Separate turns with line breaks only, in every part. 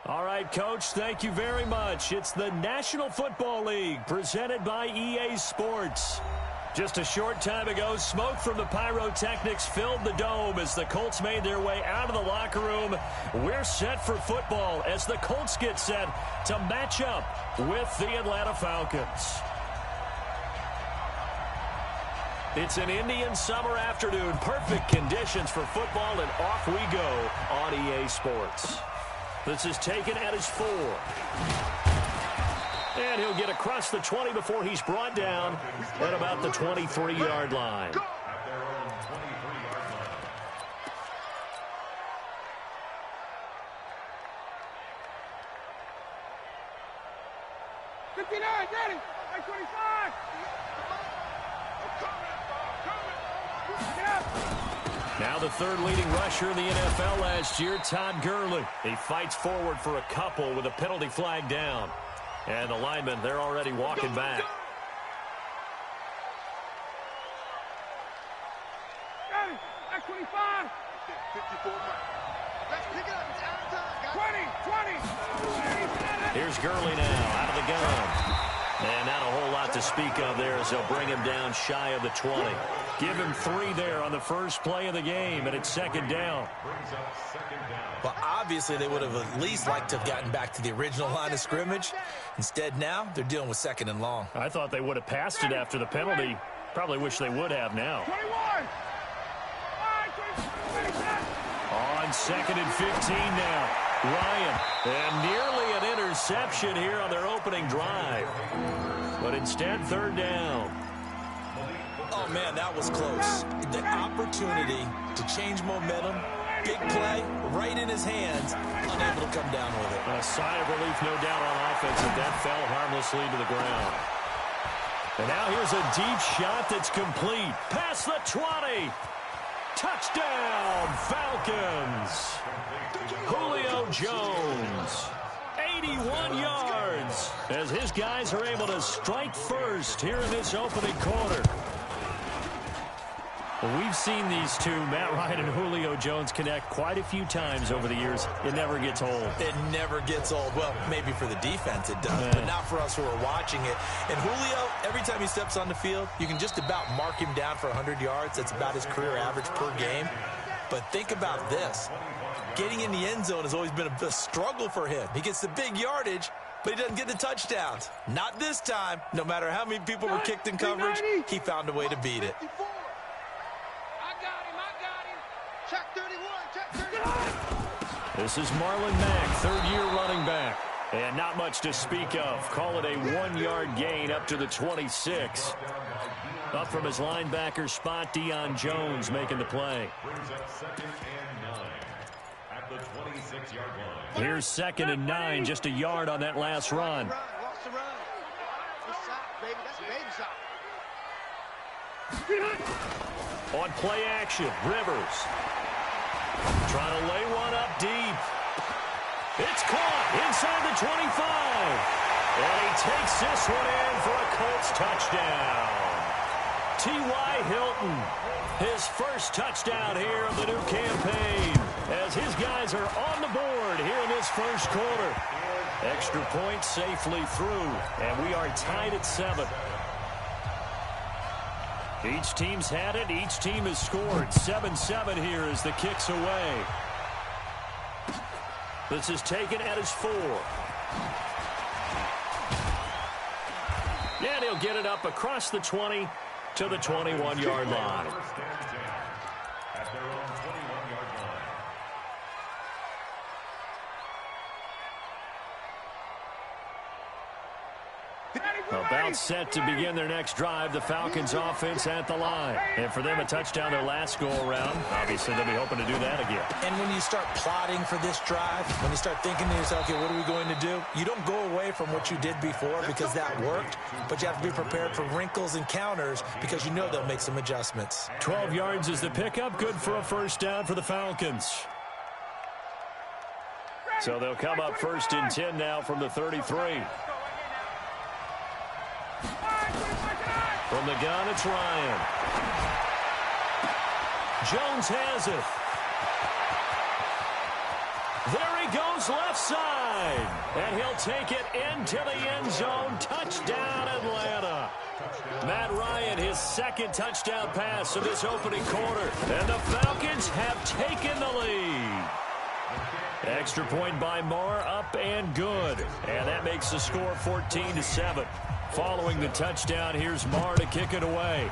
All right, Coach, thank you very much. It's the National Football League presented by EA Sports. Just a short time ago, smoke from the pyrotechnics filled the dome as the Colts made their way out of the locker room. We're set for football as the Colts get set to match up with the Atlanta Falcons. It's an Indian summer afternoon. Perfect conditions for football, and off we go on EA Sports. This is taken at his 4. And he'll get across the 20 before he's brought down at about the 23-yard line. Now the third leading rusher in the NFL last year, Todd Gurley. He fights forward for a couple with a penalty flag down. And the linemen, they're already walking back.
Got it. At 25. 54. Let's pick it up. It's out of time. 20.
Here's Gurley now out of the gun. And not a whole lot to speak of there as they'll bring him down shy of the 20. Give him 3 there on the first play of the game, and it's second down.
Well, obviously they would have at least liked to have gotten back to the original line of scrimmage. Instead now, they're dealing with second and long.
I thought they would have passed it after the penalty. Probably wish they would have now.
21.
On second and 15 now. Ryan, and nearly an interception here on their opening drive. But instead, third down.
Oh, man, that was close. The opportunity to change momentum, big play, right in his hands, unable to come down with it.
A sigh of relief, no doubt, on offense, and that fell harmlessly to the ground. And now here's a deep shot that's complete. Past the 20. Touchdown, Falcons. Julio Jones. 81 yards as his guys are able to strike first here in this opening quarter. Well, we've seen these two, Matt Ryan and Julio Jones, connect quite a few times over the years. It never gets old.
It never gets old. Well, maybe for the defense it does, but not for us who are watching it. And Julio, every time he steps on the field, you can just about mark him down for 100 yards. That's about his career average per game. But think about this. Getting in the end zone has always been a struggle for him. He gets the big yardage, but he doesn't get the touchdowns. Not this time. No matter how many people were kicked in coverage, he found a way to beat it.
This is Marlon Mack, third-year running back. And not much to speak of. Call it a 1-yard gain up to the 26. Up from his linebacker spot, Deion Jones making the play. Here's second and 9, just a yard on that last run. On play action, Rivers. Trying to lay one up deep. It's caught inside the 25. And he takes this one in for a Colts touchdown. T.Y. Hilton, his first touchdown here of the new campaign, as his guys are on the board here in this first quarter. Extra point safely through, and we are tied at 7. Each team's had it. Each team has scored. 7-7 here as the kick's away. This is taken at his 4. And he'll get it up across the 20 to the 21-yard line. About set to begin their next drive, the Falcons offense at the line. And for them, a touchdown their last go-around. Obviously, they'll be hoping to do that again.
And when you start plotting for this drive, when you start thinking to yourself, okay, what are we going to do? You don't go away from what you did before because that worked, but you have to be prepared for wrinkles and counters because you know they'll make some adjustments.
12 yards is the pickup. Good for a first down for the Falcons. So they'll come up first and 10 now from the 33. From the gun, it's Ryan. Jones has it. There he goes his left side. And he'll take it into the end zone. Touchdown, Atlanta. Matt Ryan, his second touchdown pass of this opening quarter. And the Falcons have taken the lead. Extra point by Marr, up and good. And that makes the score 14-7. Following the touchdown, here's Marr to kick it away.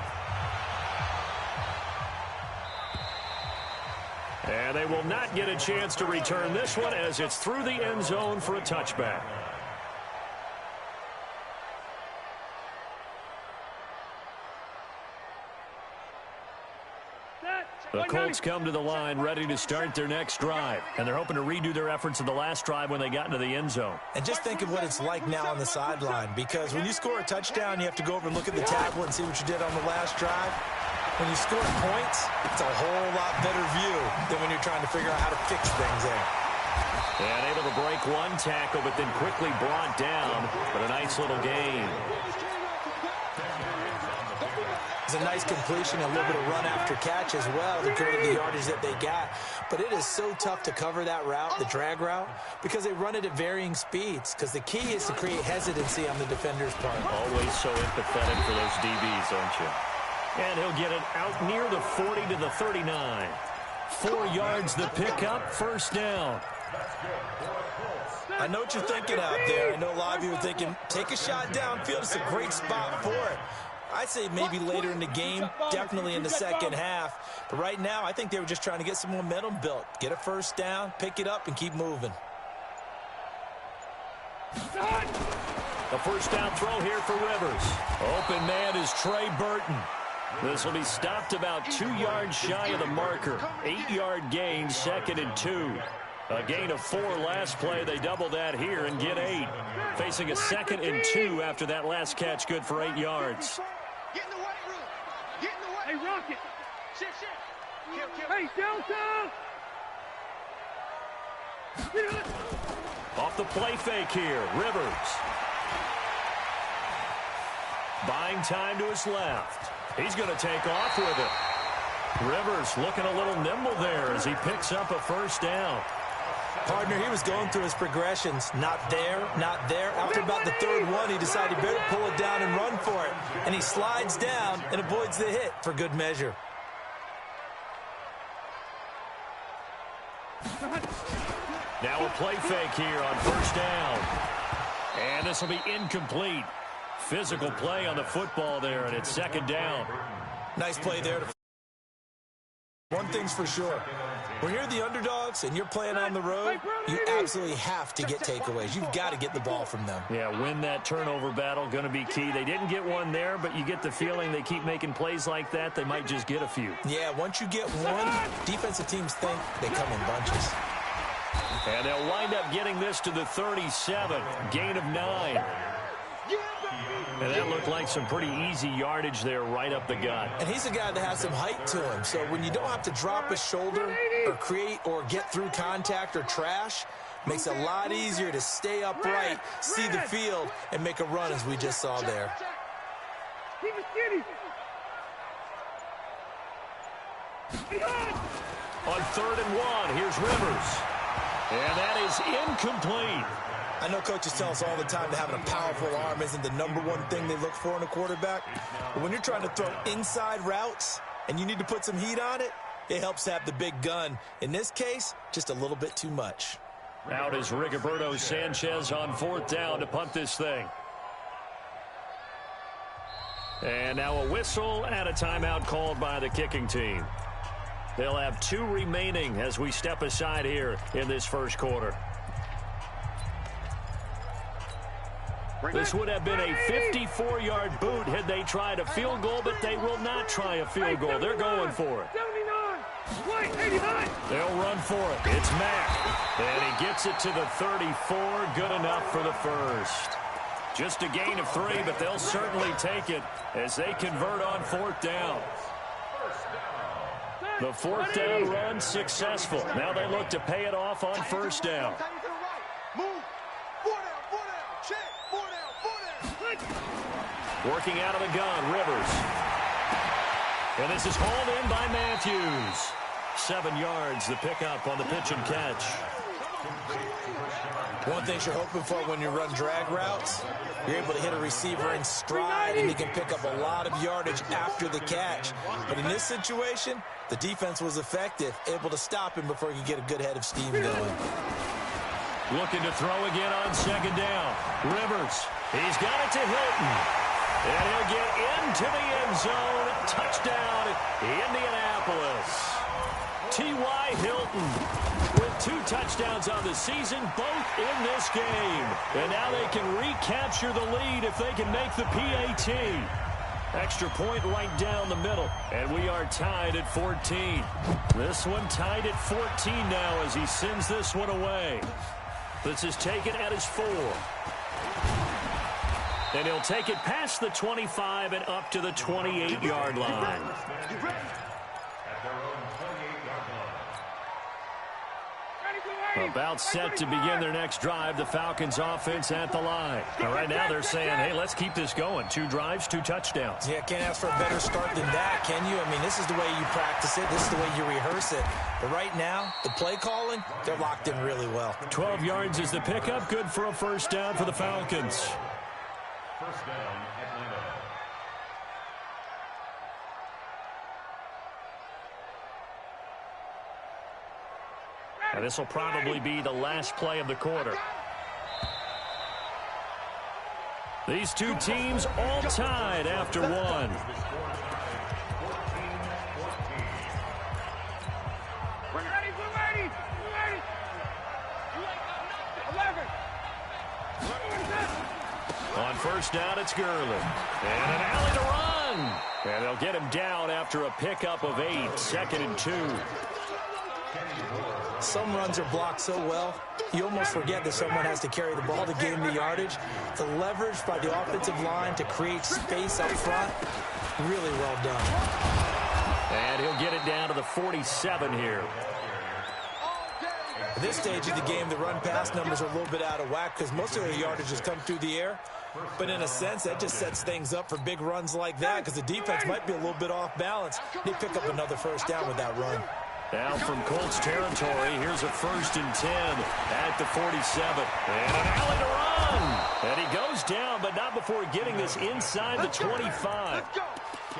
And they will not get a chance to return this one as it's through the end zone for a touchback. The Colts come to the line ready to start their next drive. And they're hoping to redo their efforts of the last drive when they got into the end zone.
And just think of what it's like now on the sideline, because when you score a touchdown, you have to go over and look at the tablet and see what you did on the last drive. When you score points, it's a whole lot better view than when you're trying to figure out how to fix things there.
And able to break one tackle, but then quickly brought down. But a nice little gain.
It's a nice completion, a little bit of run after catch as well to create the yardage that they got. But it is so tough to cover that route, the drag route, because they run it at varying speeds. Because the key is to create hesitancy on the defender's part.
Always so empathetic for those DBs, aren't you? And he'll get it out near the 40 to the 39. 4 yards the pickup, first down.
I know what you're thinking out there. I know a lot of you are thinking, take a shot downfield. It's a great spot for it. I'd say maybe later in the game, definitely in the second half. But right now, I think they were just trying to get some momentum built. Get a first down, pick it up, and keep moving.
The first down throw here for Rivers. Open man is Trey Burton. This will be stopped about 2 yards shy of the marker. 8-yard gain, 2nd and 2. A gain of 4 last play. They double that here and get 8. Facing a 2nd and 2 after that last catch, good for 8 yards.
Get in the weight room. Get in the weight room. Hey, Rocket. Shit. Hey, downtown.
Off the play fake here, Rivers. Buying time to his left. He's going to take off with it. Rivers looking a little nimble there as he picks up a first down.
Partner, he was going through his progressions. Not there, not there. After about the 3rd one, he decided he better pull it down and run for it. And he slides down and avoids the hit for good measure.
Now a play fake here on first down. And this will be incomplete. Physical play on the football there, and it's 2nd down.
Nice play there. One thing's for sure. When you're the underdogs and you're playing on the road, you absolutely have to get takeaways. You've got to get the ball from them.
Yeah, win that turnover battle, going to be key. They didn't get one there, but you get the feeling they keep making plays like that, they might just get a few.
Yeah, once you get one, defensive teams think they come in bunches.
And they'll wind up getting this to the 37, gain of 9. And that looked like some pretty easy yardage there right up the gut.
And he's a guy that has some height to him. So when you don't have to drop a shoulder or create or get through contact or trash, makes it a lot easier to stay upright, see the field, and make a run as we just saw there.
On 3rd and 1, here's Rivers. And that is incomplete.
I know coaches tell us all the time that having a powerful arm isn't the #1 thing they look for in a quarterback. But when you're trying to throw inside routes and you need to put some heat on it, it helps to have the big gun. In this case, just a little bit too much.
Out is Rigoberto Sanchez on 4th down to punt this thing. And now a whistle and a timeout called by the kicking team. They'll have 2 remaining as we step aside here in this first quarter. This would have been a 54-yard boot had they tried a field goal, but they will not try a field goal. They're going for it.
89.
They'll run for it. It's Mack. And he gets it to the 34. Good enough for the first. Just a gain of 3, but they'll certainly take it as they convert on 4th down. The 4th down run successful. Now they look to pay it off on 1st down. Working out of the gun, Rivers. And this is hauled in by Matthews. 7 yards, the pickup on the pitch and catch.
One thing you're hoping for when you run drag routes, you're able to hit a receiver in stride, and he can pick up a lot of yardage after the catch. But in this situation, the defense was effective, able to stop him before he could get a good head of steam going.
Looking to throw again on second down. Rivers, he's got it to Hilton. And he'll get into the end zone. Touchdown, Indianapolis. T.Y. Hilton with 2 touchdowns on the season, both in this game. And now they can recapture the lead if they can make the PAT. Extra point right down the middle. And we are tied at 14. This one tied at 14 now as he sends this one away. This is taken at his 4. And he'll take it past the 25 and up to the 28-yard line. About set to begin their next drive, the Falcons offense at the line. And right now they're saying, hey, let's keep this going. 2 drives, 2 touchdowns.
Yeah, can't ask for a better start than that, can you? I mean, this is the way you practice it. This is the way you rehearse it. But right now, the play calling, they're locked in really well.
12 yards is the pickup. Good for a first down for the Falcons.
First down, Atlanta.
And this will probably be the last play of the quarter. These 2 teams all tied after 1. On first down, it's Gurley. And an alley to run. And they'll get him down after a pickup of 8. 2nd and 2.
Some runs are blocked so well, you almost forget that someone has to carry the ball to gain the yardage. The leverage by the offensive line to create space up front, really well done.
And he'll get it down to the 47 here.
At this stage of the game, the run-pass numbers are a little bit out of whack because most of their yardage has come through the air. But in a sense, that just sets things up for big runs like that because the defense might be a little bit off balance. They pick up another first down with that run.
Now from Colts territory, here's a 1st and 10 at the 47. And an alley to run. And he goes down, but not before getting this inside the 25.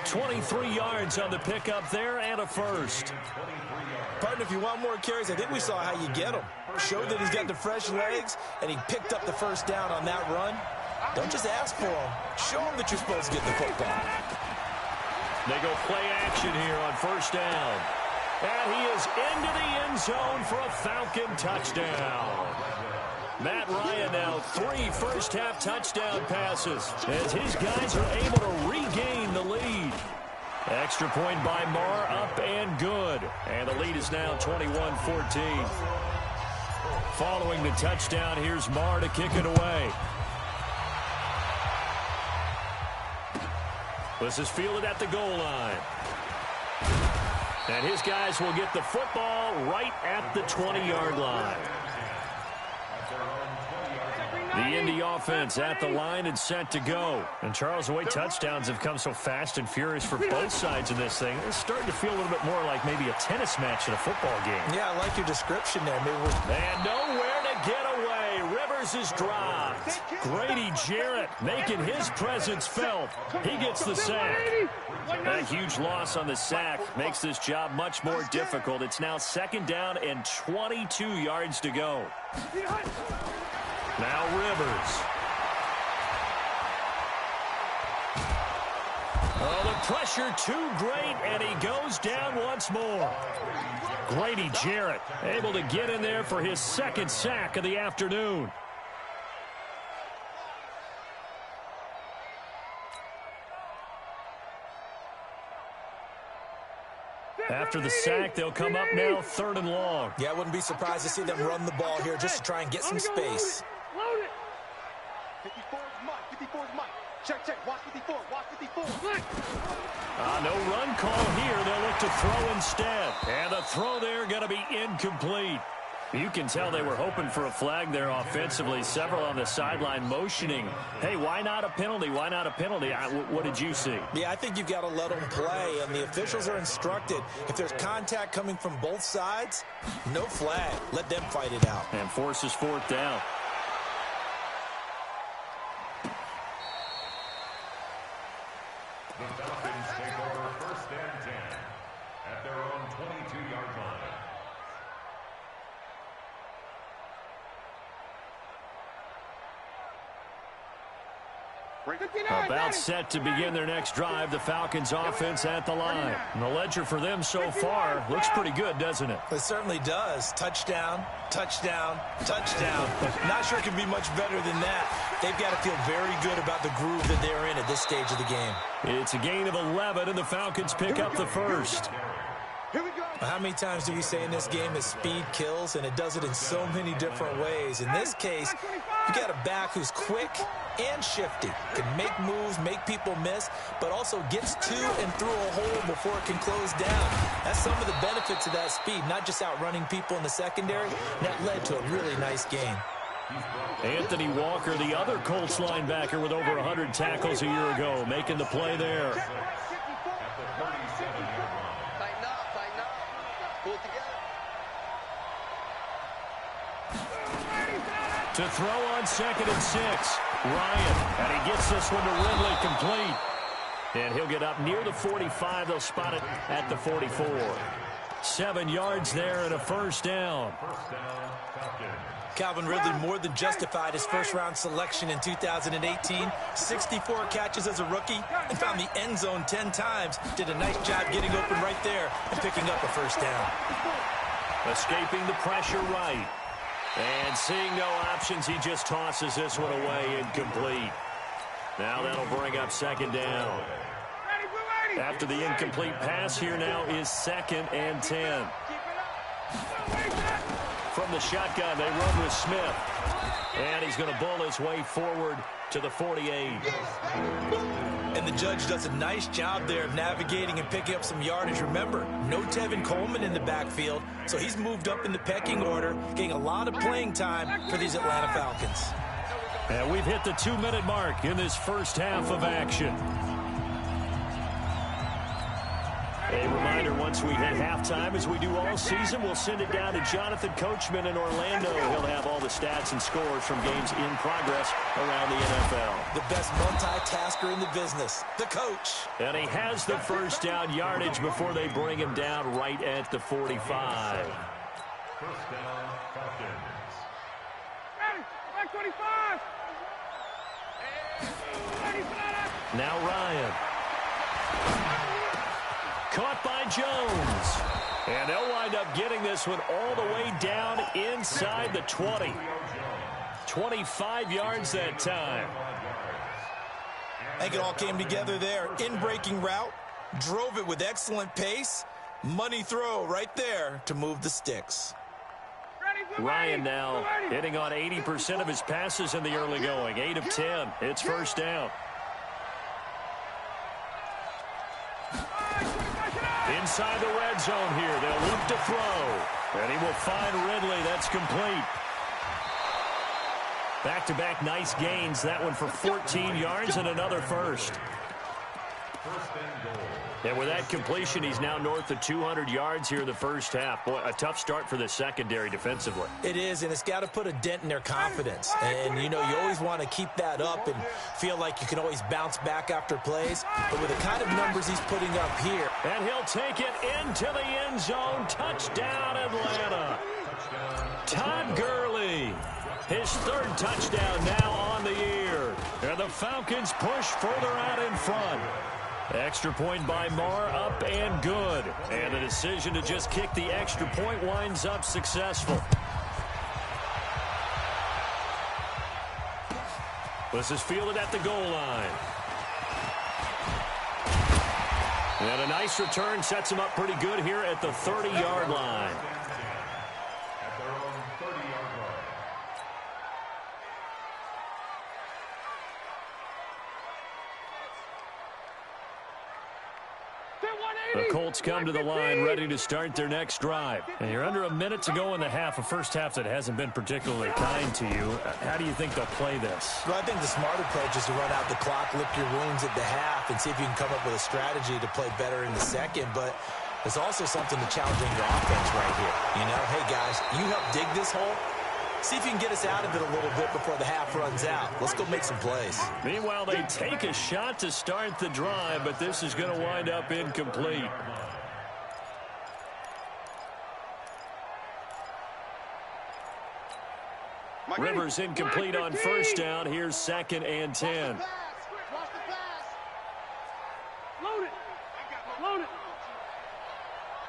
23 yards on the pickup there and a first.
Partner, if you want more carries, I think we saw how you get them. Showed that he's got the fresh legs, and he picked up the first down on that run. Don't just ask for them. Show them that you're supposed to get the football.
They go play action here on first down. And he is into the end zone for a Falcon touchdown. Matt Ryan now 3 first-half touchdown passes as his guys are able to regain the lead. Extra point by Marr, up and good. And the lead is now 21-14. Following the touchdown, here's Marr to kick it away. This is fielded at the goal line. And his guys will get the football right at the 20-yard line. The Indy offense at the line and set to go. And Charles, the way touchdowns have come so fast and furious for both sides of this thing, it's starting to feel a little bit more like maybe a tennis match in a football game.
Yeah, I like your description there.
And nowhere to get away. Rivers is dropped. Grady Jarrett making his presence felt. He gets the sack. A huge loss on the sack makes this job much more difficult. It's now 2nd down and 22 yards to go. Now Rivers. Oh, the pressure too great, and he goes down once more. Grady Jarrett able to get in there for his 2nd sack of the afternoon. After the sack, they'll come up now 3rd and long.
Yeah, I wouldn't be surprised to see them run the ball here just to try and get some space.
Load it. 54 is Mike. 54 is Mike. Check. Watch 54. Watch 54.
No run call here. They'll look to throw instead. And the throw there going to be incomplete. You can tell they were hoping for a flag there offensively. Several on the sideline motioning, hey, why not a penalty? Why not a penalty? What did you see?
Yeah, I think you've got to let them play, and the officials are instructed. If there's contact coming from both sides, no flag. Let them fight it out.
And forces fourth down.
The Falcons take over first and 10 at their own 22-yard line.
About set to begin their next drive, the Falcons offense at the line. And the ledger for them so far looks pretty good, doesn't it?
It certainly does. Touchdown, touchdown, touchdown. Not sure it can be much better than that. They've got to feel very good about the groove that they're in at this stage of the game.
It's a gain of 11, and the Falcons pick up the first.
Here we go.
How many times do we say in this game that speed kills, and it does it in so many different ways? In this case, you got a back who's quick and shifty, can make moves, make people miss, but also gets to and through a hole before it can close down. That's some of the benefits of that speed, not just outrunning people in the secondary. That led to a really nice game.
Anthony Walker, the other Colts linebacker with over 100 tackles a year ago, making the play there. To throw on 2nd and 6. Ryan, and he gets this one to Ridley complete. And he'll get up near the 45. They'll spot it at the 44. 7 yards there and a first down.
Calvin Ridley more than justified his first-round selection in 2018. 64 catches as a rookie and found the end zone 10 times. Did a nice job getting open right there and picking up a first down.
Escaping the pressure right. And seeing no options, he just tosses this one away incomplete. Now that'll bring up 2nd down. After the incomplete pass, here now is 2nd and 10. From the shotgun, they run with Smith. And he's going to bull his way forward to the 48.
And the judge does a nice job there of navigating and picking up some yardage. Remember, no Tevin Coleman in the backfield, so he's moved up in the pecking order, getting a lot of playing time for these Atlanta Falcons.
And we've hit the 2-minute mark in this first half of action. A reminder, once we hit halftime, as we do all season, we'll send it down to Jonathan Coachman in Orlando. He'll have all the stats and scores from games in progress around the NFL.
The best multitasker in the business, the coach.
And he has the first down yardage before they bring him down right at the 45.
First down, Falcons.
Ready, 25.
Now Ryan. Caught by Jones. And they'll wind up getting this one all the way down inside the 20. 25 yards that time.
I think it all came together there. In-breaking route, drove it with excellent pace. Money throw right there to move the sticks.
Ryan now hitting on 80% of his passes in the early going. 8 of 10. It's first down. Inside the red zone here. They'll look to throw. And he will find Ridley. That's complete. Back-to-back nice gains. That one for 14 yards and another first.
First and goal.
And with that completion, he's now north of 200 yards here in the first half. Boy, a tough start for the secondary defensively.
It is, and it's got to put a dent in their confidence. And, you know, you always want to keep that up and feel like you can always bounce back after plays. But with the kind of numbers he's putting up here.
And he'll take it into the end zone. Touchdown, Atlanta. Todd Gurley. His third touchdown now on the year. And the Falcons push further out in front. Extra point by Marr, up and good. And the decision to just kick the extra point winds up successful. This is fielded at the goal line. And a nice return sets him up pretty good here at the 30-yard line.
At their own 30-yard line.
The Colts come to the line ready to start their next drive. And you're under a minute to go in the half, a first half that hasn't been particularly kind to you. How do you think they'll play this?
Well, I think the smart approach is to run out the clock, lick your wounds at the half, and see if you can come up with a strategy to play better in the second. But there's also something to challenging your offense right here. You know, hey, guys, you help dig this hole. See if you can get us out of it a little bit before the half runs out. Let's go make some plays.
Meanwhile, they take a shot to start the drive, but this is going to wind up incomplete. Rivers incomplete on first down. Here's 2nd and 10.
Load it. Load it.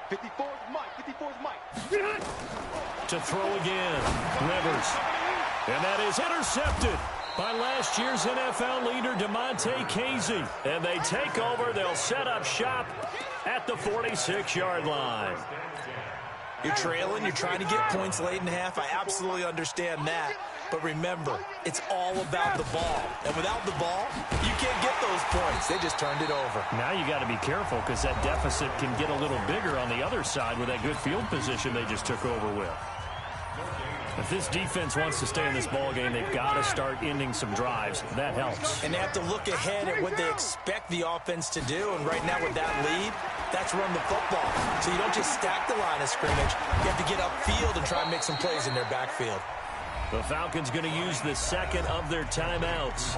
54's Mike. 54's Mike.
To throw again. Rivers. And that is intercepted by last year's NFL leader, DeMonte Casey. And they take over. They'll set up shop at the 46-yard line.
You're trailing. You're trying to get points late in the half. I absolutely understand that. But remember, it's all about the ball. And without the ball, you can't get those points. They just turned it over.
Now you got to be careful because that deficit can get a little bigger on the other side with that good field position they just took over with. If this defense wants to stay in this ball game, they've got to start ending some drives. That helps.
And they have to look ahead at what they expect the offense to do. And right now with that lead, that's run the football. So you don't just stack the line of scrimmage. You have to get upfield and try and make some plays in their backfield.
The Falcons going to use the second of their timeouts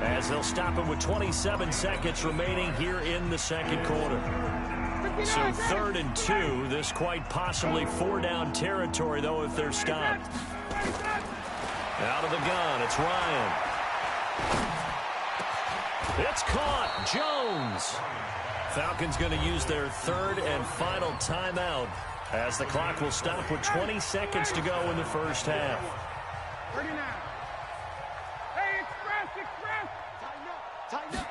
as they'll stop him with 27 seconds remaining here in the second quarter. So 3rd and 2. This quite possibly 4-down territory, though, if they're stopped. Out of the gun, it's Ryan. It's caught. Jones. Falcons going to use their 3rd and final timeout as the clock will stop with 20 seconds to go in the first half.
39. Hey, express. Tighten up.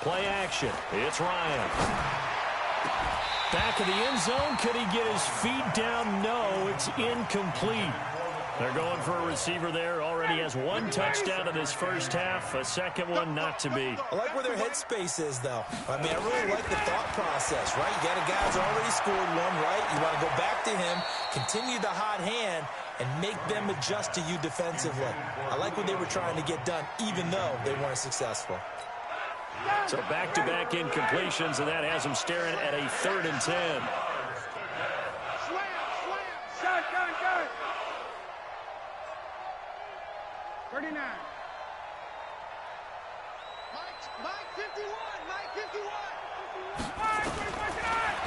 Play action. It's Ryan. Back of the end zone. Could he get his feet down? No, it's incomplete. They're going for a receiver there. Already has 1 touchdown in this first half. A second one not to be.
I like where their headspace is, though. I mean, I really like the thought process, right? You got a guy who's already scored one, right? You want to go back to him, continue the hot hand, and make them adjust to you defensively. I like what they were trying to get done, even though they weren't successful.
So back-to-back incompletions, and that has them staring at a 3rd and 10.
Slam. Shotgun, gun. 39. Mike 51.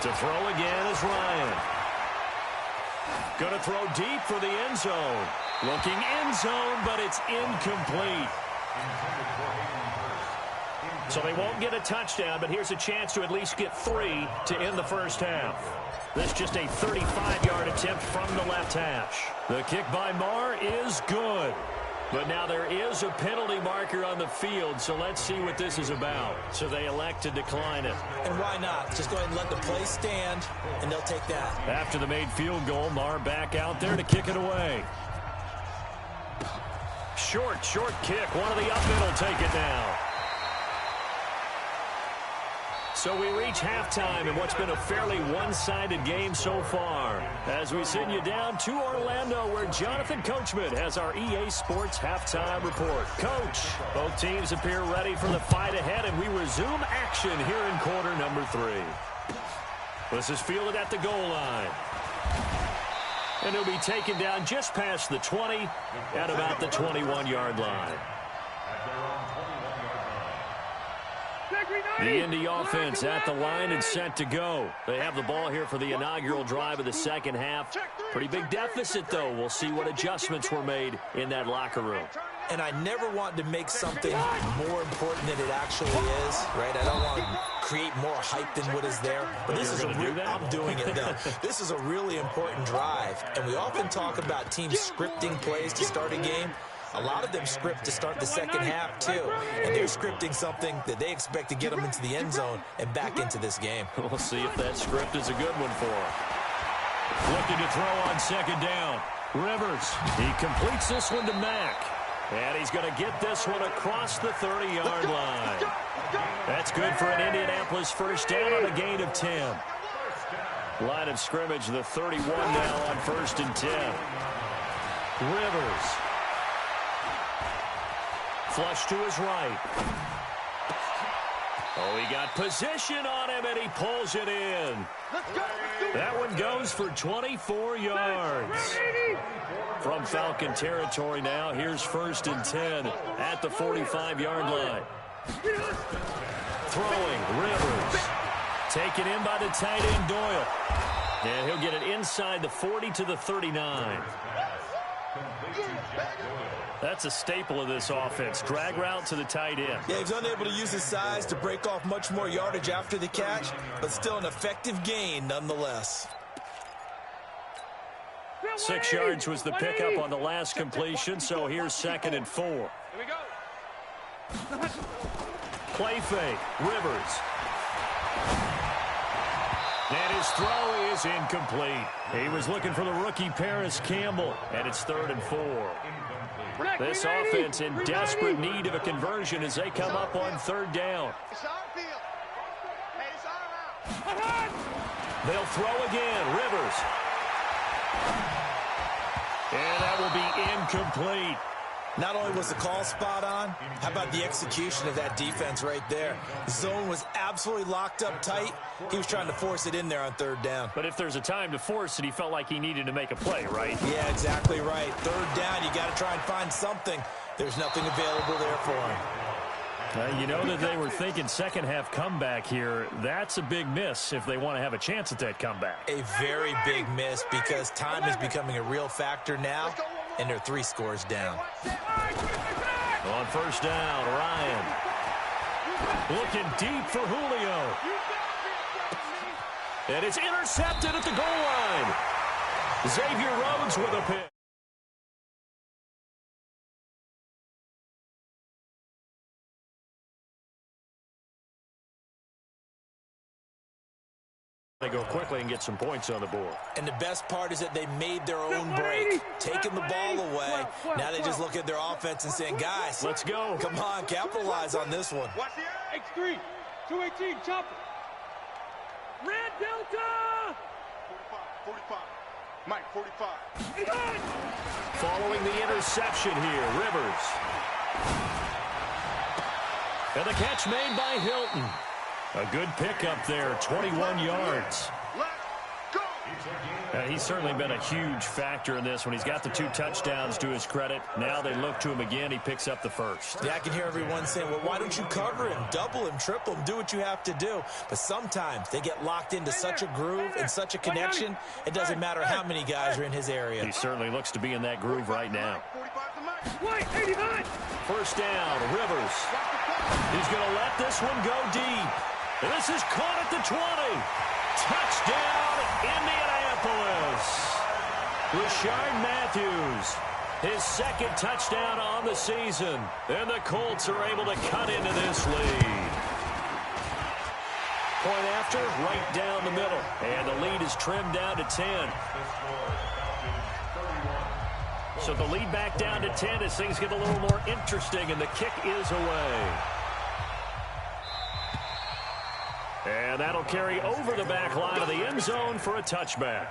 To throw again is Ryan. Going to throw deep for the end zone. Looking end zone, but it's incomplete. So they won't get a touchdown, but here's a chance to at least get 3 to end the first half. This just a 35-yard attempt from the left hash. The kick by Marr is good. But now there is a penalty marker on the field, so let's see what this is about. So they elect to decline it.
And why not? Just go ahead and let the play stand, and they'll take that.
After the made field goal, Marr back out there to kick it away. Short kick. One of the up middle take it now. So we reach halftime in what's been a fairly one-sided game so far. As we send you down to Orlando, where Jonathan Coachman has our EA Sports halftime report. Coach, both teams appear ready for the fight ahead, and we resume action here in quarter number 3. This is fielded at the goal line. And he'll be taken down just past the 20 at about the 21-yard line. The Indy offense at the line and set to go. They have the ball here for the inaugural drive of the second half. Pretty big deficit, though. We'll see what adjustments were made in that locker room.
And I never want to make something more important than it actually is, right? I don't want to create more hype than what is there. But this is I'm doing it, though. This is a really important drive. And we often talk about teams scripting plays to start a game. A lot of them script to start the second half, too. And they're scripting something that they expect to get them into the end zone and back into this game.
We'll see if that script is a good one for them. Looking to throw on second down. Rivers, he completes this one to Mack. And he's going to get this one across the 30-yard line. That's good for an Indianapolis first down on a gain of 10. Line of scrimmage, the 31 now on 1st and 10. Rivers. Flush to his right. Oh, he got position on him, and he pulls it in. That one goes for 24 yards. From Falcon territory now, here's 1st and 10 at the 45-yard line. Throwing, Rivers. Taken in by the tight end, Doyle. And he'll get it inside the 40 to the 39. That's a staple of this offense. Drag route to the tight end.
Yeah, he's unable to use his size to break off much more yardage after the catch, but still an effective gain nonetheless.
6 yards was the pickup on the last completion, so here's 2nd and 4.
Here we go.
Play fake, Rivers. And his throw is incomplete. He was looking for the rookie Paris Campbell, and it's 3rd and 4. This offense in desperate need of a conversion as they come up on 3rd down. They'll throw again, Rivers. And that will be incomplete.
Not only was the call spot on, how about the execution of that defense right there? The zone was absolutely locked up tight. He was trying to force it in there on 3rd down.
But if there's a time to force it, he felt like he needed to make a play, right?
Yeah, exactly right. 3rd down, you got to try and find something. There's nothing available there for him.
You know that they were thinking second half comeback here. That's a big miss if they want to have a chance at that comeback.
A very big miss because time is becoming a real factor now, and they're 3 scores down.
On 1st down, Ryan. Looking deep for Julio. And it's intercepted at the goal line. Xavier Rhodes with a pick. They go quickly and get some points on the board.
And the best part is that they made their own break, taking the ball away. Now they just look at their offense and saying, guys,
let's go.
Come on, capitalize on this one.
Watch the X3, 218, chopper. Red Delta. 45. Mike, 45.
Following the interception here, Rivers. And the catch made by Hilton. A good pickup there, 21 yards. He's certainly been a huge factor in this when he's got the 2 touchdowns to his credit. Now they look to him again. He picks up the 1st.
Yeah, I can hear everyone saying, well, why don't you cover him, double him, triple him, do what you have to do. But sometimes they get locked into such a groove and such a connection, it doesn't matter how many guys are in his area.
He certainly looks to be in that groove right now. 1st down, Rivers. He's going to let this one go deep. This is caught at the 20. Touchdown, Indianapolis. Rashard Matthews, his 2nd touchdown on the season. And the Colts are able to cut into this lead. Point after, right down the middle. And the lead is trimmed down to 10. So the lead back down to 10 as things get a little more interesting, and the kick is away. And that'll carry over the back line of the end zone for a touchback.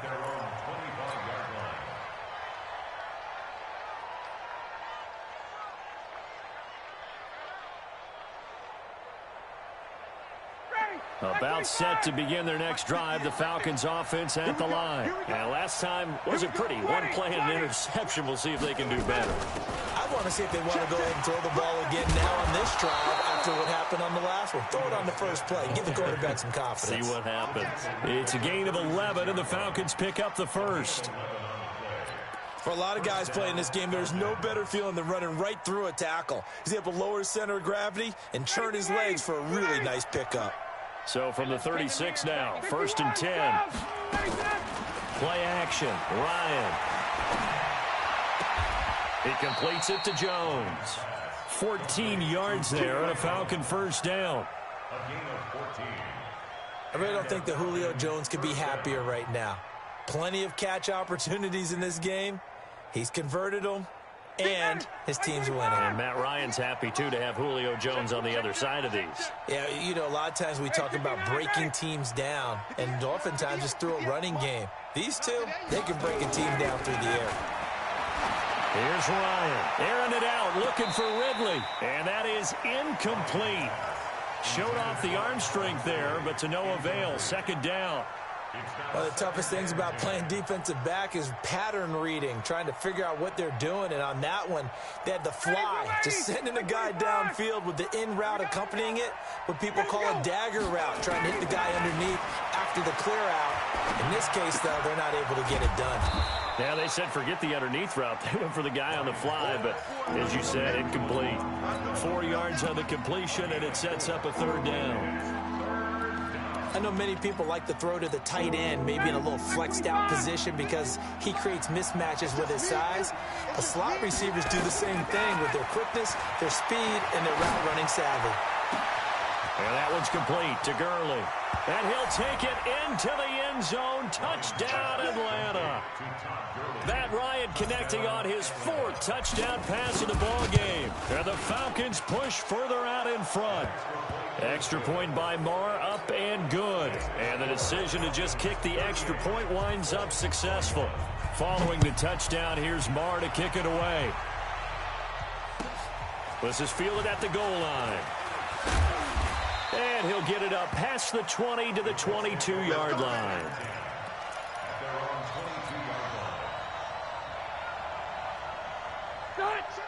About set to begin their next drive, the Falcons offense at the line. And last time wasn't pretty. One play and an interception. We'll see if they can do better.
I want to see if they want to go ahead and throw the ball again now on this drive after what happened on the last one. Throw it on the first play. Give the quarterback some confidence.
See what happens. It's a gain of 11, and the Falcons pick up the 1st.
For a lot of guys playing this game, there's no better feeling than running right through a tackle. He's able to lower his center of gravity and turn his legs for a really nice pickup.
So from the 36 now, 1st and 10. Play action, Ryan. He completes it to Jones. 14 yards there and a Falcon 1st down.
I really don't think that Julio Jones could be happier right now. Plenty of catch opportunities in this game. He's converted them, and his team's winning.
And Matt Ryan's happy, too, to have Julio Jones on the other side of these.
Yeah, you know, a lot of times we talk about breaking teams down, and oftentimes just through a running game. These two, they can break a team down through the air.
Here's Ryan, airing it out, looking for Ridley, and that is incomplete. Showed off the arm strength there, but to no avail. Second down.
One of the toughest things about playing defensive back is pattern reading, trying to figure out what they're doing. And on that one, they had the fly, just sending a guy downfield with the in route accompanying it, what people call a dagger route, trying to hit the guy underneath after the clear out. In this case, though, they're not able to get it done.
Yeah, they said forget the underneath route. They went for the guy on the fly, but as you said, incomplete. 4 yards on the completion, and it sets up a third down.
I know many people like to throw to the tight end, maybe in a little flexed out position because he creates mismatches with his size. The slot receivers do the same thing with their quickness, their speed, and their route running savvy.
And that one's complete to Gurley. And he'll take it into the end zone. Touchdown, Atlanta. Matt Ryan connecting on his 4th touchdown pass of the ball game. And the Falcons push further out in front. Extra point by Marr, up and good. And the decision to just kick the extra point winds up successful. Following the touchdown, here's Marr to kick it away. This is fielded at the goal line. And he'll get it up past the 20 to the 22-yard line.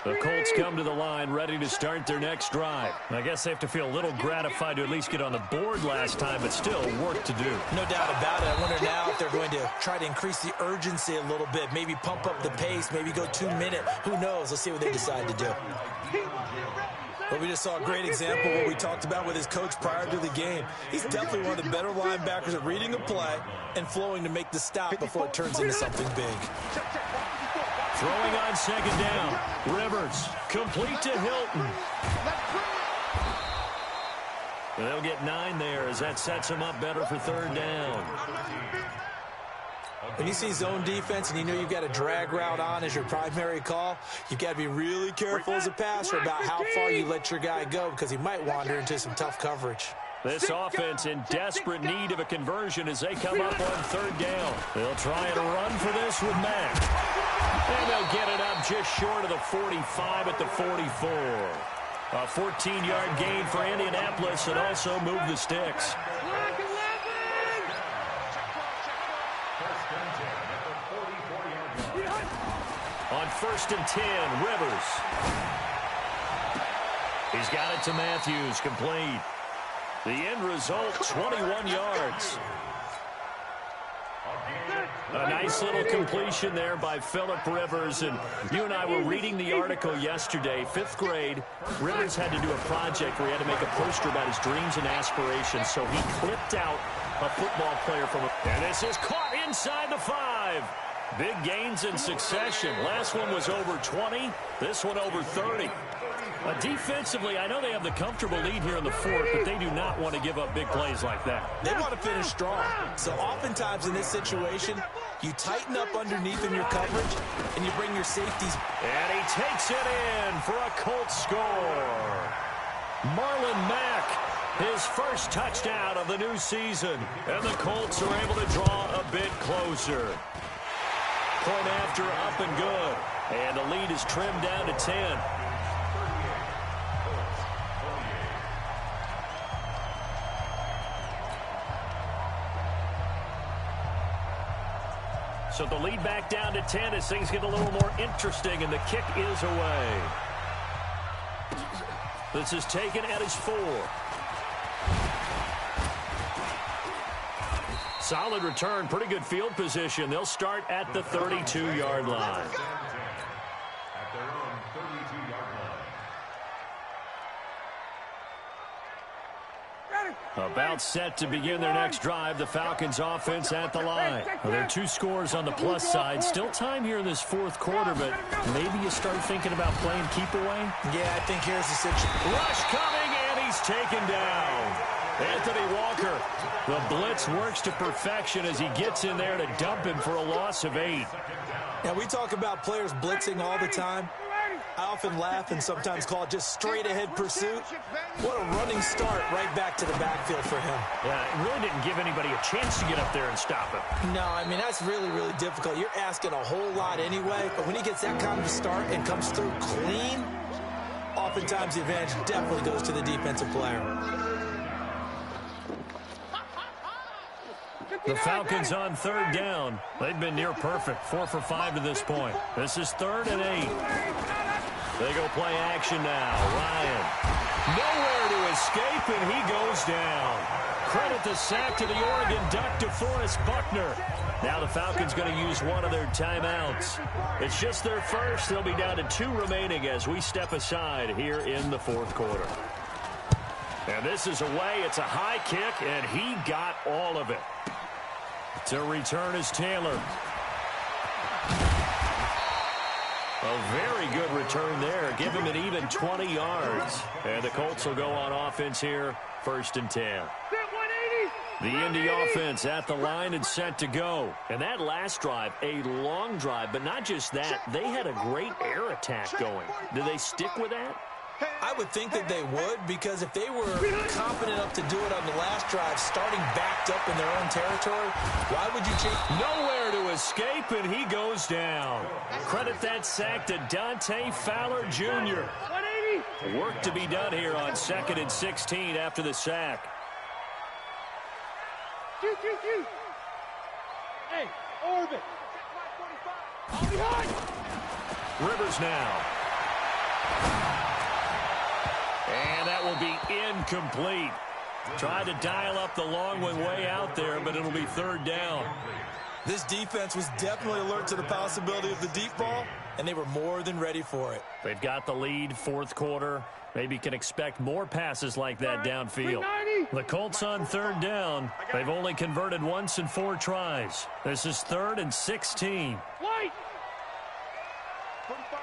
The Colts come to the line ready to start their next drive. I guess they have to feel a little gratified to at least get on the board last time, but still work to do.
No doubt about it. I wonder now if they're going to try to increase the urgency a little bit, maybe pump up the pace, maybe go 2-minute. Who knows? Let's see what they decide to do. But we just saw a great example of what we talked about with his coach prior to the game. He's definitely one of the better linebackers at reading a play and flowing to make the stop before it turns into something big.
Throwing on second down. Rivers, complete to Hilton. And they'll get 9 there as that sets them up better for third down.
When you see zone defense and you know you've got a drag route on as your primary call, you've got to be really careful as a passer about how far you let your guy go because he might wander into some tough coverage.
This offense in desperate need of a conversion as they come up on third down. They'll try and run for this with Mack. And they'll get it up just short of the 45 at the 44. A 14-yard gain for Indianapolis and also move the sticks. On 1st and 10, Rivers. He's got it to Matthews, complete. The end result, 21 yards. A nice little completion there by Phillip Rivers. And you and I were reading the article yesterday, 5th grade. Rivers had to do a project where he had to make a poster about his dreams and aspirations. So he clipped out a football player from and this is caught inside the 5. Big gains in succession. Last one was over 20. This one over 30. Defensively, I know they have the comfortable lead here in the 4th, but they do not want to give up big plays like that.
They want to finish strong. So oftentimes in this situation, you tighten up underneath in your coverage, and you bring your safeties.
And he takes it in for a Colts score. Marlon Mack, his first touchdown of the new season. And the Colts are able to draw a bit closer. Point after, up and good. And the lead is trimmed down to 10. So the lead back down to 10 as things get a little more interesting, and the kick is away. This is taken at his 4. Solid return, pretty good field position. They'll start at the 32-yard line.
At their own 32-yard line.
About set to begin their next drive. The Falcons offense at the line. Well, there are 2 scores on the plus side. Still time here in this 4th quarter, but maybe you start thinking about playing keep away.
Yeah, I think here's the situation.
Rush coming, and he's taken down. Anthony Walker. The blitz works to perfection as he gets in there to dump him for a loss of 8.
Now, we talk about players blitzing all the time. I often laugh and sometimes call it just straight-ahead pursuit. What a running start right back to the backfield for him.
Yeah, it really didn't give anybody a chance to get up there and stop him.
No, I mean, that's really, really difficult. You're asking a whole lot anyway, but when he gets that kind of start and comes through clean, oftentimes the advantage definitely goes to the defensive player.
The Falcons on third down. They've been near perfect, 4 for 5 to this point. This is 3rd and 8. They go play action now. Ryan, nowhere to escape, and he goes down. Credit the sack to the Oregon Duck, DeForest Buckner. Now the Falcons going to use one of their timeouts. It's just their first. They'll be down to 2 remaining as we step aside here in the 4th quarter. And this is away. It's a high kick, and he got all of it. To return is Taylor. A very good return there. Give him an even 20 yards. And the Colts will go on offense here, 1st and 10. The Indy offense at the line and set to go. And that last drive, a long drive, but not just that. They had a great air attack going. Do they stick with that?
I would think that they would, because if they were confident enough to do it on the last drive, starting backed up in their own territory, why would you change?
Nowhere to escape, and he goes down. Credit that sack to Dante Fowler Jr. Work to be done here on 2nd and 16 after the sack.
Hey, orbit.
Rivers now. And that will be incomplete. Tried to dial up the long one way out there, but it'll be 3rd down.
This defense was definitely alert to the possibility of the deep ball, and they were more than ready for it.
They've got the lead, 4th quarter. Maybe can expect more passes like that downfield. The Colts on 3rd down. They've only converted once in 4 tries. This is 3rd and 16.
White. 45,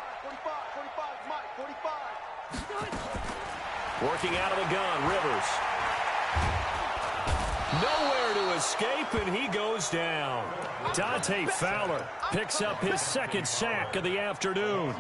Mike, 45.
Working out of the gun, Rivers. Nowhere to escape, and he goes down. Dante Fowler picks up his 2nd sack of the afternoon.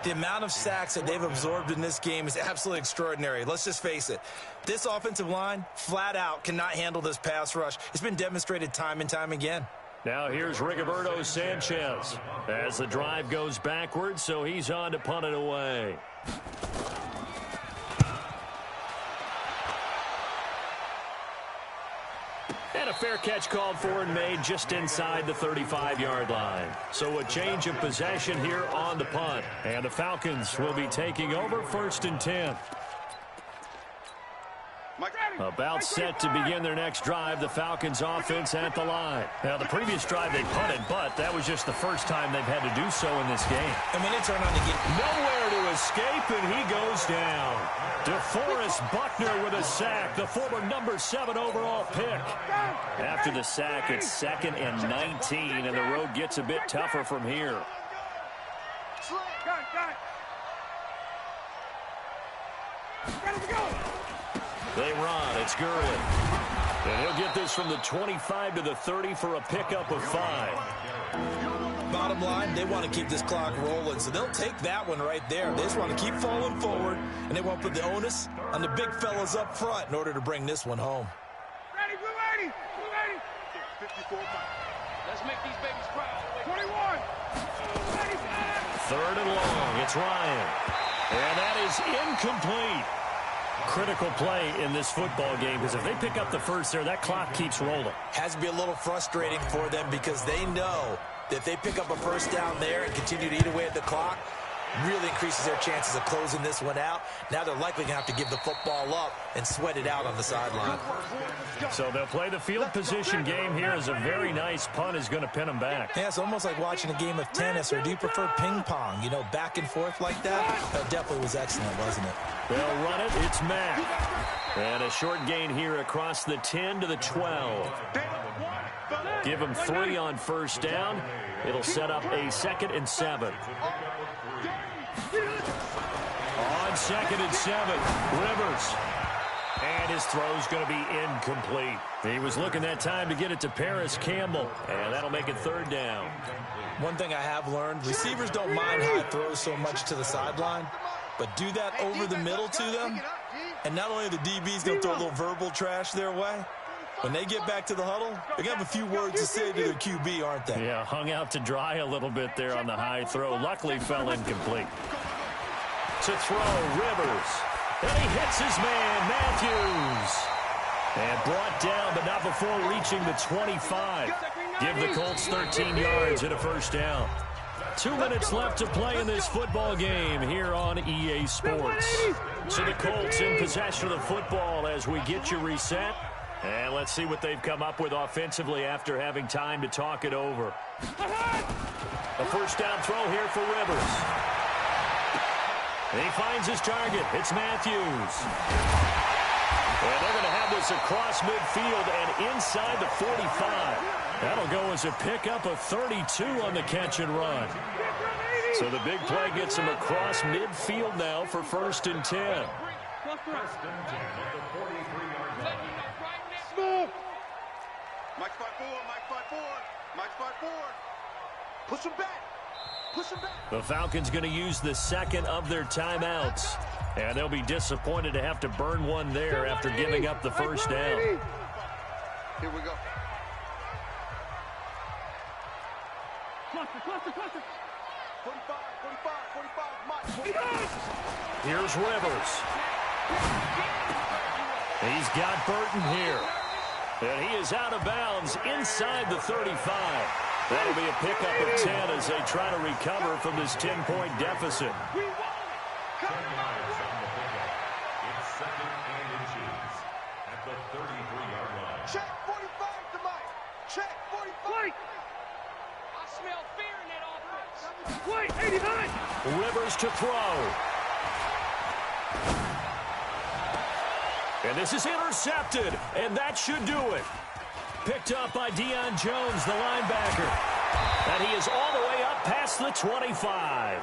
The amount of sacks that they've absorbed in this game is absolutely extraordinary. Let's just face it. This offensive line, flat out, cannot handle this pass rush. It's been demonstrated time and time again.
Now here's Rigoberto Sanchez as the drive goes backwards, so he's on to punt it away. And a fair catch called for and made just inside the 35-yard line. So a change of possession here on the punt. And the Falcons will be taking over 1st and 10. About set to begin their next drive, the Falcons offense at the line. Now, the previous drive they punted, but that was just the first time they've had to do so in this game.
And when they turn on the game,
nowhere to escape, and he goes down. DeForest Buckner with a sack, the former number 7 overall pick. After the sack, it's 2nd and 19, and the road gets a bit tougher from here. They run. It's Gurley. And he'll get this from the 25 to the 30 for a pickup of 5.
Bottom line, they want to keep this clock rolling, so they'll take that one right there. They just want to keep falling forward, and they want to put the onus on the big fellas up front in order to bring this one home.
Ready, blue 80, blue 80. 54. Let's make these babies proud. 21.
3rd and long. It's Ryan. And that is incomplete. Critical play in this football game, because if they pick up the first there, that clock keeps rolling.
Has to be a little frustrating for them, because they know that if they pick up a first down there and continue to eat away at the clock, really increases their chances of closing this one out. Now they're likely going to have to give the football up and sweat it out on the sideline.
So they'll play the field position game here, as a very nice punt is going to pin them back.
Yeah, it's almost like watching a game of tennis, or do you prefer ping pong? You know, back and forth like that? That definitely was excellent, wasn't it?
They'll run it. It's Mack. And a short gain here across the 10 to the 12. Give them 3 on first down. It'll set up a 2nd and 7. On 2nd and 7, Rivers. And his throw's going to be incomplete. He was looking that time to get it to Paris Campbell, and that'll make it third down.
One thing I have learned, receivers don't mind high throws so much to the sideline, but do that over the middle to them, and not only are the DBs going to throw a little verbal trash their way, when they get back to the huddle, they're going to have a few words to say to their QB, aren't they?
Yeah, hung out to dry a little bit there on the high throw. Luckily fell incomplete. To throw, Rivers. And he hits his man, Matthews. And brought down, but not before reaching the 25. Give the Colts 13 yards and a first down. 2 minutes left to play in this football game here on EA Sports. So the Colts in possession of the football as we get you reset. And let's see what they've come up with offensively after having time to talk it over. A first down throw here for Rivers. And he finds his target. It's Matthews. And they're going to have this across midfield and inside the 45. That'll go as a pickup of 32 on the catch and run. So the big play gets him across midfield now for 1st and 10.
1st and 10 at the 43-yard line.
Move. Mike spot forward. Mike spot forward. Mike spot forward. Push him back. Push him back.
The Falcons going to use the second of their timeouts. And they'll be disappointed to have to burn one there after giving up the first down.
Here we go. Cluster. 45, Mike.
Here's Rivers. He's got Burton here. And he is out of bounds inside the 35. That'll be a pickup of 10 as they try to recover from this 10-point deficit.
10 yards on the pickup. It's 2nd and inches at the 33-yard line.
Check 45 to Mike. Check 45.
I smell fear in that offense.
Wait, 89.
Rivers to throw. And this is intercepted, and that should do it. Picked up by Deion Jones, the linebacker. And he is all the way up past the 25.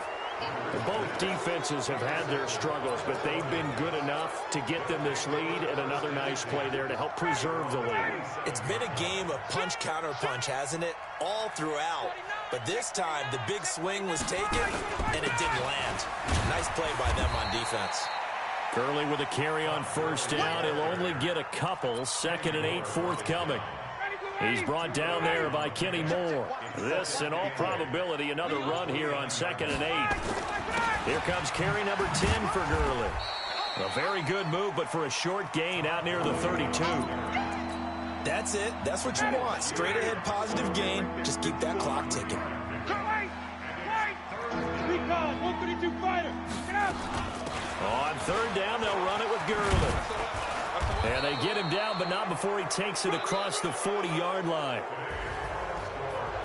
Both defenses have had their struggles, but they've been good enough to get them this lead, and another nice play there to help preserve the lead.
It's been a game of punch-counter-punch, hasn't it? All throughout. But this time, the big swing was taken, and it didn't land. Nice play by them on defense.
Gurley with a carry on first down. He'll only get a couple. 2nd and 8 forthcoming. He's brought down there by Kenny Moore. This, in all probability, another run here on 2nd and 8. Here comes carry number 10 for Gurley. A very good move, but for a short gain out near the 32.
That's it. That's what you want. Straight ahead positive gain. Just keep that clock ticking.
Wait. Recall, 132 fighter. Get out.
On 3rd down, they'll run it with Gurley. And they get him down, but not before he takes it across the 40-yard line.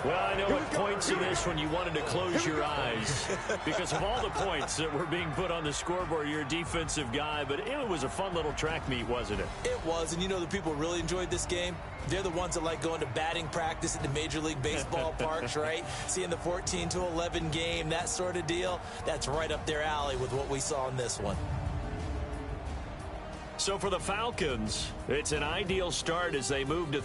Well, I know at points in this when you wanted to close your eyes because of all the points that were being put on the scoreboard. You're a defensive guy, but it was a fun little track meet, wasn't it?
It was, and you know the people really enjoyed this game? They're the ones that like going to batting practice at the Major League Baseball parks, right? Seeing the 14-11 game, that sort of deal. That's right up their alley with what we saw in this one.
So for the Falcons, it's an ideal start as they move to